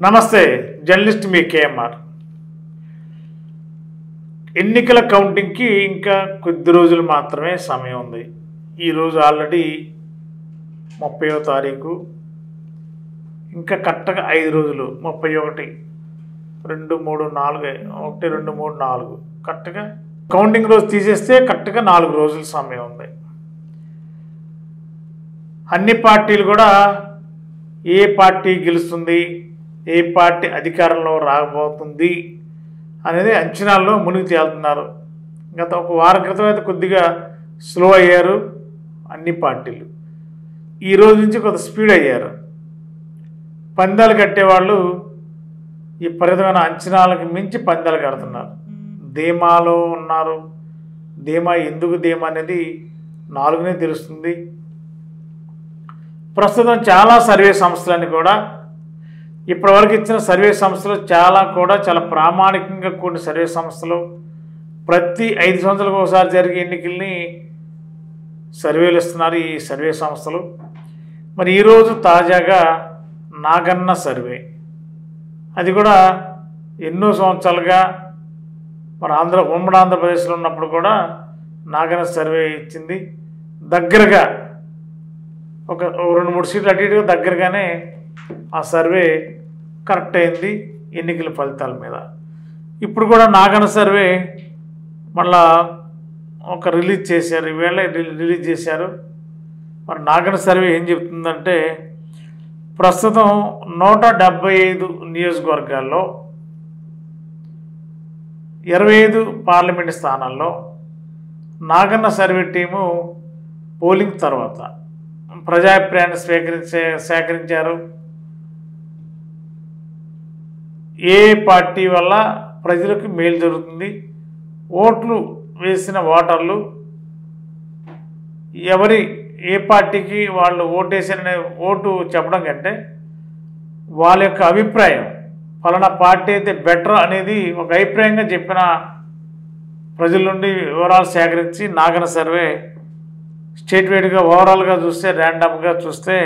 నమస్తే, జర్నలిస్ట్ మీ కేఎంఆర్. ఎన్నికల కౌంటింగ్కి ఇంకా కొద్ది రోజులు మాత్రమే సమయం ఉంది. ఈరోజు ఆల్రెడీ 30వ తారీఖు. ఇంకా కరెక్ట్గా 5 రోజులు, 31, 2, 3, 4, 1, 2, 3, 4 కరెక్ట్గా కౌంటింగ్ రోజు తీసేస్తే కరెక్ట్గా 4 రోజుల సమయం ఉంది. అన్ని పార్టీలు కూడా ఏ పార్టీ గెలుస్తుంది, ఏ పార్టీ అధికారంలో రాబోతుంది అనేది అంచనాల్లో మునిగి తేలుతున్నారు. గత ఒక వారం క్రితం అయితే కొద్దిగా స్లో అయ్యారు అన్ని పార్టీలు. ఈరోజు నుంచి కొంత స్పీడ్ అయ్యారు. పందాలు కట్టేవాళ్ళు ఈ పరిమితమైన అంచనాలకు మించి పందాలు కడుతున్నారు. ధీమాలో ఉన్నారు. ధీమా ఎందుకు ధీమా అనేది 4నే తెలుస్తుంది. ప్రస్తుతం చాలా సర్వే సంస్థలన్నీ కూడా ఇప్పటివరకు ఇచ్చిన సర్వే సంస్థలు చాలా ప్రామాణికంగా కూడిన సర్వే సంస్థలు ప్రతి 5 సంవత్సరాలకు ఒకసారి జరిగే ఎన్నికల్ని సర్వేలు ఇస్తున్నారు ఈ సర్వే సంస్థలు. మరి ఈరోజు తాజాగా నాగన్న సర్వే, అది కూడా ఎన్నో సంవత్సరాలుగా మన ఉమ్మడి ఆంధ్రప్రదేశ్లో ఉన్నప్పుడు కూడా నాగన్న సర్వే ఇచ్చింది. దగ్గరగా ఒక 2-3 సీట్లు అటు ఇటుగా దగ్గరగానే ఆ సర్వే కరెక్ట్ అయింది ఎన్నికల ఫలితాల మీద. ఇప్పుడు కూడా నాగన్న సర్వే మళ్ళా ఒక రిలీజ్ చేశారు, ఈవేళ రిలీజ్ చేశారు. మరి నాగన్న సర్వే ఏం చెప్తుందంటే, ప్రస్తుతం 175 నియోజకవర్గాల్లో 25 పార్లమెంట్ స్థానాల్లో నాగన్న సర్వే టీము పోలింగ్ తర్వాత ప్రజాభిప్రాయాన్ని సేకరించారు. ఏ పార్టీ వల్ల ప్రజలకు మేలు జరుగుతుంది, ఓట్లు వేసిన ఓటర్లు ఏ పార్టీకి వాళ్ళు ఓటేసారనే ఓటు చెప్పడం కంటే వాళ్ళ యొక్క అభిప్రాయం, ఫలానా పార్టీ అయితే బెటర్ అనేది ఒక అభిప్రాయంగా చెప్పిన ప్రజల నుండి వివరాలు సేకరించి నాగన్న సర్వే స్టేట్ వైడ్గా ఓవరాల్గా చూస్తే, ర్యాండమ్గా చూస్తే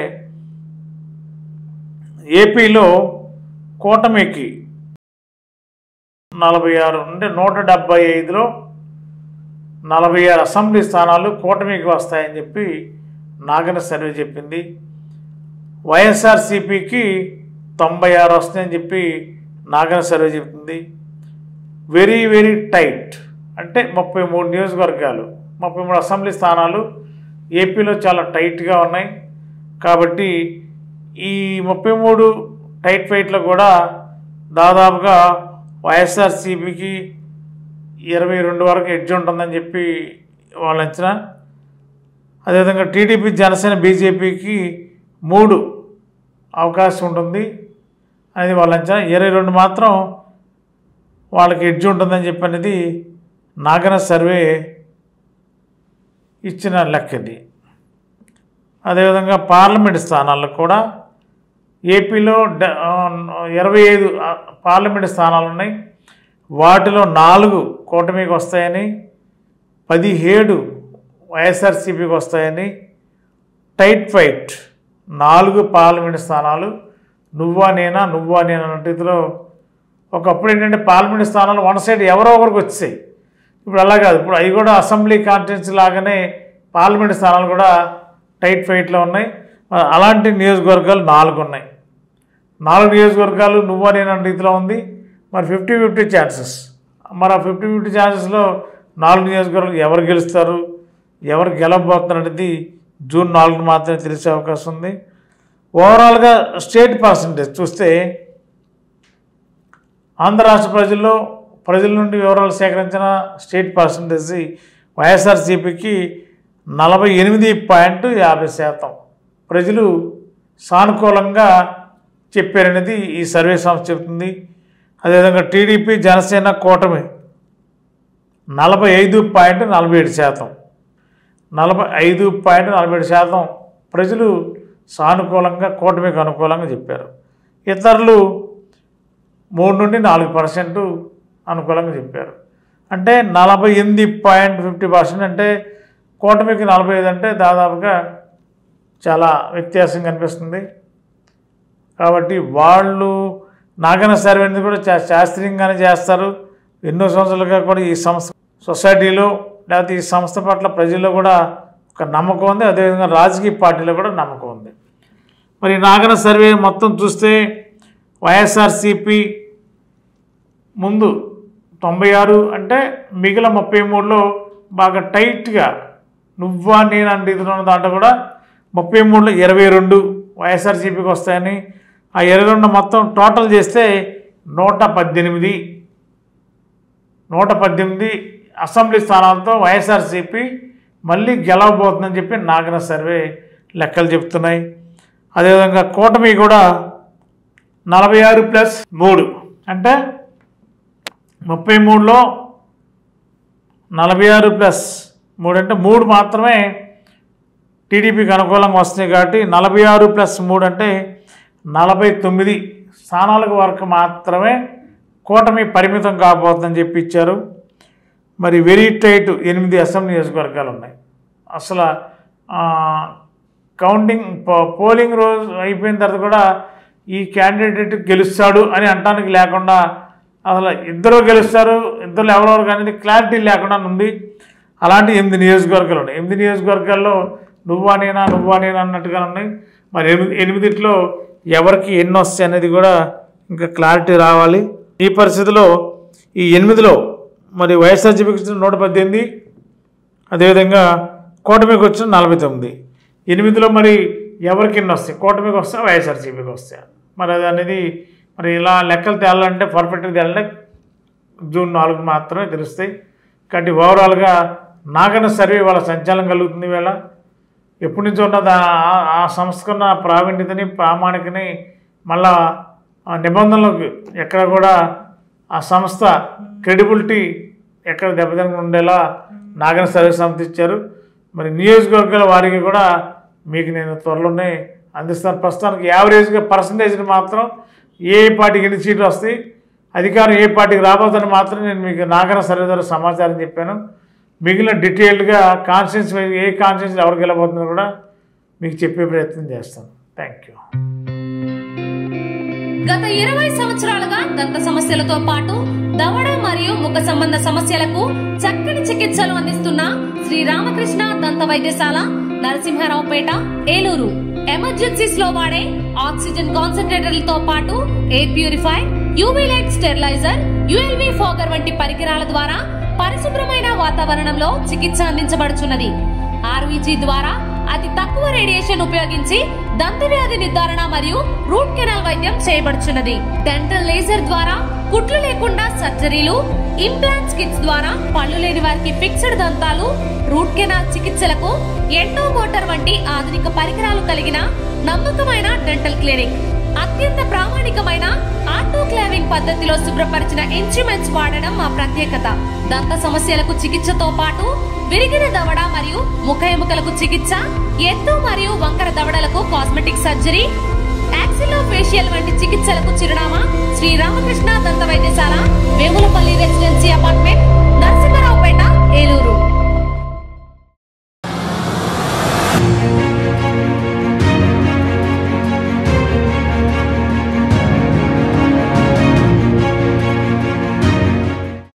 ఏపీలో కూటమికి 46 అంటే 175లో 46 అసెంబ్లీ స్థానాలు కూటమికి వస్తాయని చెప్పి నాగన్న సర్వే చెప్పింది. వైఎస్ఆర్సీపీకి 96 వస్తాయని చెప్పి నాగన్న సర్వే చెప్తుంది. వెరీ వెరీ టైట్ అంటే 33 నియోజకవర్గాలు, 33 అసెంబ్లీ స్థానాలు ఏపీలో చాలా టైట్గా ఉన్నాయి. కాబట్టి ఈ 33 టైట్ ఫైట్లో కూడా దాదాపుగా వైఎస్ఆర్సీపీకి 22 వరకు ఎడ్జ్ ఉంటుందని చెప్పి వాళ్ళ అంచనా. అదేవిధంగా టీడీపీ, జనసేన, బీజేపీకి 3 అవకాశం ఉంటుంది అనేది వాళ్ళ అంచనా. 22 మాత్రం వాళ్ళకి ఎడ్జ్ ఉంటుందని చెప్పి అనేది నాగన్న సర్వే ఇచ్చిన లెక్కది. అదేవిధంగా పార్లమెంట్ స్థానాల్లో కూడా ఏపీలో 25 పార్లమెంట్ స్థానాలు ఉన్నాయి. వాటిలో 4 కూటమికి వస్తాయని, 17 వైఎస్ఆర్సీపీకి వస్తాయని. టైట్ ఫైట్ 4 పార్లమెంట్ స్థానాలు నువ్వా నేనా అన్నట్టులో. ఒకప్పుడు ఏంటంటే పార్లమెంట్ స్థానాలు వన్ సైడ్ ఎవరో ఒకరికి వచ్చాయి. ఇప్పుడు అలా కాదు. ఇప్పుడు అవి కూడా అసెంబ్లీ కాన్స్టిట్యున్సీ లాగానే పార్లమెంట్ స్థానాలు కూడా టైట్ ఫైట్లో ఉన్నాయి. అలాంటి నియోజకవర్గాలు 4 ఉన్నాయి. 4 నియోజకవర్గాలు నువ్వా నేను అన్న రీతిలో ఉంది. మరి 50-50 ఛాన్సెస్. మరి ఆ 50-50 ఛాన్సెస్లో 4 నియోజకవర్గాలు ఎవరు గెలుస్తారు, ఎవరు గెలవబోతున్నారు అనేది జూన్ 4 మాత్రమే తెలిసే అవకాశం ఉంది. ఓవరాల్గా స్టేట్ పర్సంటేజ్ చూస్తే ఆంధ్ర రాష్ట్ర ప్రజల నుండి వివరాలు సేకరించిన స్టేట్ పర్సంటేజ్ వైఎస్ఆర్సీపీకి 48.50% ప్రజలు సానుకూలంగా చెప్పారనేది ఈ సర్వే సంస్థ చెబుతుంది. అదేవిధంగా టీడీపీ, జనసేన, కూటమి 45.47%. 45.47% ప్రజలు సానుకూలంగా, కూటమికి అనుకూలంగా చెప్పారు. ఇతరులు 3 నుండి 4% అనుకూలంగా చెప్పారు. అంటే 48.50% అంటే కూటమికి 45 అంటే దాదాపుగా చాలా వ్యత్యాసం కనిపిస్తుంది. కాబట్టి వాళ్ళు నాగన సర్వే అనేది కూడా శాస్త్రీయంగానే చేస్తారు. ఎన్నో సంవత్సరాలుగా కూడా ఈ సొసైటీలో లేకపోతే ఈ సంస్థ పట్ల ప్రజల్లో కూడా ఒక నమ్మకం ఉంది. అదేవిధంగా రాజకీయ పార్టీలో కూడా నమ్మకం ఉంది. మరి నాగన సర్వే మొత్తం చూస్తే వైఎస్ఆర్సీపీ ముందు 96 అంటే మిగిలిన 33లో బాగా టైట్గా నువ్వా నేను అంటే ఇది ఉన్న దాంట్లో కూడా 33లో 22 వైఎస్ఆర్సీపీకి వస్తాయని, ఆ 22 మొత్తం టోటల్ చేస్తే 118 అసెంబ్లీ స్థానాలతో వైఎస్ఆర్సీపీ మళ్ళీ గెలవబోతుందని చెప్పి నాగన సర్వే లెక్కలు చెప్తున్నాయి. అదేవిధంగా కూటమి కూడా 46+3 అంటే 33లో 46+3 అంటే 3 మాత్రమే టీడీపీకి అనుకూలంగా వస్తున్నాయి. కాబట్టి 46+3 అంటే 49 స్థానాలకు వరకు మాత్రమే కూటమి పరిమితం కాబోతుందని చెప్పి ఇచ్చారు. మరి వెరీ టైట్ 8 అసెంబ్లీ నియోజకవర్గాలు ఉన్నాయి. అసలు పోలింగ్ రోజు అయిపోయిన తర్వాత కూడా ఈ క్యాండిడేట్ గెలుస్తాడు అని అంటానికి లేకుండా అసలు ఇద్దరు గెలుస్తారు, ఇద్దరు ఎవరెవరు అనేది క్లారిటీ లేకుండా ఉంది. అలాంటి 8 నియోజకవర్గాలు ఉన్నాయి. 8 నియోజకవర్గాల్లో నువ్వా నేనా అన్నట్టుగా ఉన్నాయి. మరి 8లో ఎవరికి ఎన్ని వస్తాయి అనేది కూడా ఇంకా క్లారిటీ రావాలి. ఈ పరిస్థితిలో ఈ 8లో మరి వైఎస్ఆర్సీపీకి వచ్చిన 118, అదేవిధంగా కూటమికి వచ్చిన 49. 8లో మరి ఎవరికి ఎన్ని వస్తాయి, కూటమికి వస్తా వైఎస్ఆర్సీపీకి వస్తాయి. మరి అది అనేది మరి ఇలా లెక్కలు తేలాలంటే పర్ఫెక్ట్గా తేలాలంటే జూన్ 4 మాత్రమే తెలుస్తాయి. కాబట్టి ఓవరాల్గా నాగన సర్వే వాళ్ళ సంచాలనం కలుగుతుంది. వేళ ఎప్పటి నుంచో ఉన్నది ఆ సంస్థకున్న ప్రావీణ్యతని ప్రామాణికని మళ్ళా నిబంధనలకు ఎక్కడ కూడా ఆ సంస్థ క్రెడిబిలిటీ ఎక్కడ దెబ్బతినకుండా ఉండేలా నాగన సర్వే సంస్థ ఇచ్చారు. మరి నియోజకవర్గాల వారికి కూడా మీకు నేను త్వరలోనే అందిస్తాను. ప్రస్తుతానికి యావరేజ్గా పర్సంటేజ్ని మాత్రం ఏ పార్టీకి ఎన్ని సీట్లు వస్తాయి, అధికారం ఏ పార్టీకి రాబోతుందని మాత్రం నేను మీకు నాగన సర్వే ద్వారా సమాచారం చెప్పాను. మిగిలిన డీటెయిల్డ్గా కాన్స్టిట్యూన్సీ ఏ కాన్స్టిట్యూన్సీ ఎవరికి వెళ్ళబోతుందో కూడా మీకు చెప్పే ప్రయత్నం చేస్తాను. Thank you. గత 20 సంవత్సరాలుగా దంత సమస్యలతో పాటు దవడ మరియు ముఖ సంబంధ సమస్యలకు చక్కని చికిత్సలు అందిస్తున్న శ్రీ రామకృష్ణ దంత వైద్యశాల, నరసింహారావుపేట, ఏలూరు. ఎమర్జెన్సీస్ లో వాడే ఆక్సిజన్ కాన్సంట్రేటర్లతో పాటు air purify, UV light steriliser, ULV fogger వంటి పరికరాల ద్వారా పరిశుభ్రమైన వాతావరణంలో చికిత్స అందించబడుచున్నది. ఆర్వీజీ ద్వారా అతి తక్కువ రేడియేషన్ ఉపయోగించి దంత వ్యాధి నిర్ధారణ మరియు రూట్ కెనాల్ వైద్యం చేయబడుచున్నది. డెంటల్ లేజర్ ద్వారా కుట్లు లేకుండా సర్జరీలు, ఇంప్లాంట్స్ కిట్స్ ద్వారా పళ్ళు లేని వారికి ఫిక్స్డ్ దంతాలు, రూట్ కెనాల్ చికిత్సలకు ఎండో మోటార్ వంటి ఆధునిక పరికరాలు కలిగిన నమ్మకమైన డెంటల్ క్లినిక్. అత్యంత ప్రామాణికమైన ఆటోక్లావింగ్ పద్ధతిలో శుభ్రపరిచిన ఇన్స్ట్రుమెంట్స్ వాడడం మా ప్రత్యేకత. దంత సమస్యలకు చికిత్సతో పాటు విరిగిన దవడ మరియు ముఖ ఎముకలకు చికిత్స, ఎత్తు మరియు వంకర దవడలకు కాస్మెటిక్ సర్జరీ, యాక్సిలో ఫేషియల్ వంటి చికిత్సలకు చిరునామా శ్రీ రామకృష్ణ దంత వైద్యశాల,